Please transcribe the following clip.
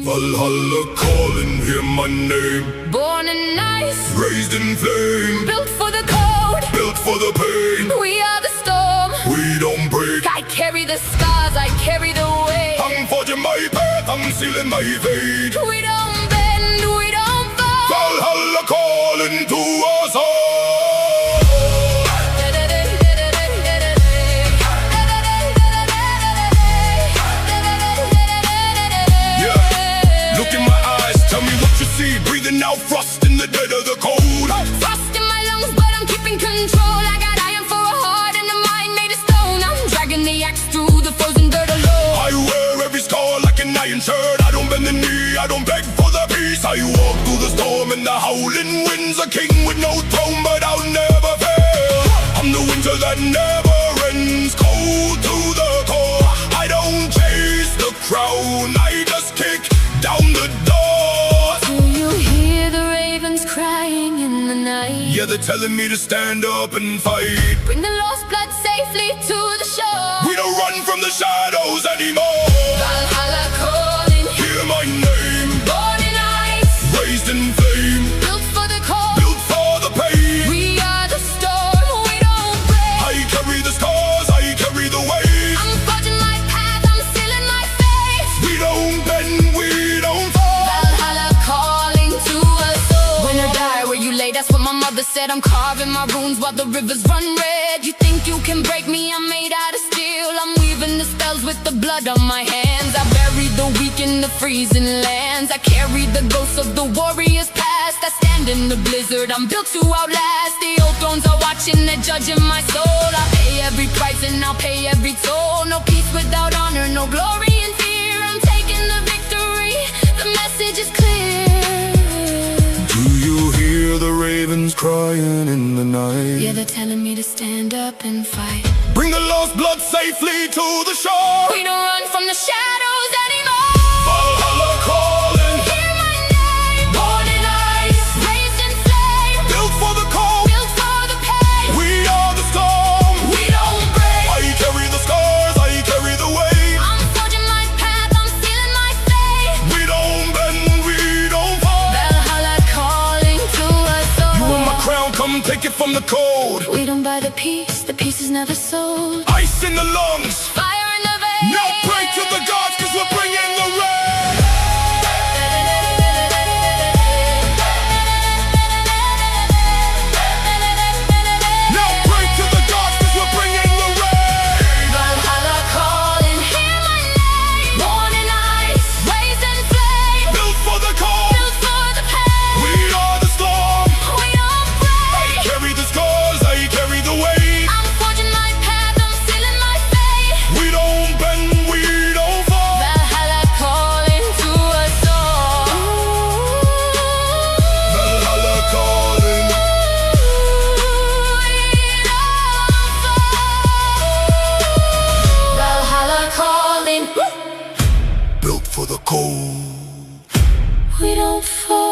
Valhalla calling, hear my name. Born in ice, Raised in flame, built for the cold, built for the pain. we are the storm. We don't break. I carry the scars, I carry the weight. I'm forging my path, I'm sealing my fate. We don't bend, we don't fall. Valhalla calling to us all. Yeah, look in my eyes, tell me what you see. Breathing out frost in the dead of the cold. Frost in my lungs, but I'm keeping control. I got iron for a heart and a mind made of stone. I'm dragging the axe through the frozen dirt alone. I wear every scar like an iron shirt. I don't bend the knee, I don't beg for the peace. I walk through the storm and the howling winds. A king with no throne, but I'll never fail. I'm the winter that never ends, cold to the core. I don't chase the crown, I just kick down the door. Do you hear the ravens crying in the night? Yeah, they're telling me to stand up and fight. Bring the lost blood safely to the shore. We don't run from the shadows anymore. Valhalla calling, Hear my name, born in ice, raised in flame, built for the cold. built for the pain. We are the storm, we don't break. I carry the scars, I carry the weight. I'm forging my path, I'm sealing my fate. We don't bend, we don't fall. Valhalla calling to us all. When I die, where you lay, that's what my mother said. I'm carving my runes while the rivers run red. You think you can break me, I'm made out of steel. I'm weaving the spells with the blood on my hands. I bury the weak in the freezing lands. I carry the ghosts of the warriors past. I stand in the blizzard, I'm built to outlast. The old thrones are watching, they're judging my soul. I pay every price and I'll pay every toll. No peace without honor, no glory in fear. I'm taking the victory, the message is clear. Do you hear the ravens crying in the night? Yeah, they're telling me to stand up and fight. Bring the lost blood safely to the shore. We don't run from the shadows anymore. Valhalla calling, Hear my name, born in ice, raised in flame, built for the cold. built for the pain. We are the storm. We don't break. I carry the scars, I carry the weight. I'm forging my path, I'm sealing my fate. We don't bend, we don't fall. Valhalla calling to us all. You want my crown, come take it from the cold. We don't buy the peace is never sold. Ice in the lungs, Fire in the veins. now pray to the gods, cause we're bringing the rain. Now pray to the gods, cause we're bringing the rain. Valhalla calling, hear my name, born in ice, raised in flame, Built for the cold, built for the pain. we are the storm. We don't break. Carry the scars, I carry the weight. I'm forging my path, I'm sealing my fate. We don't bend, we don't fall. Valhalla calling to us all. Valhalla calling, Valhalla calling. built for the cold. We don't fall.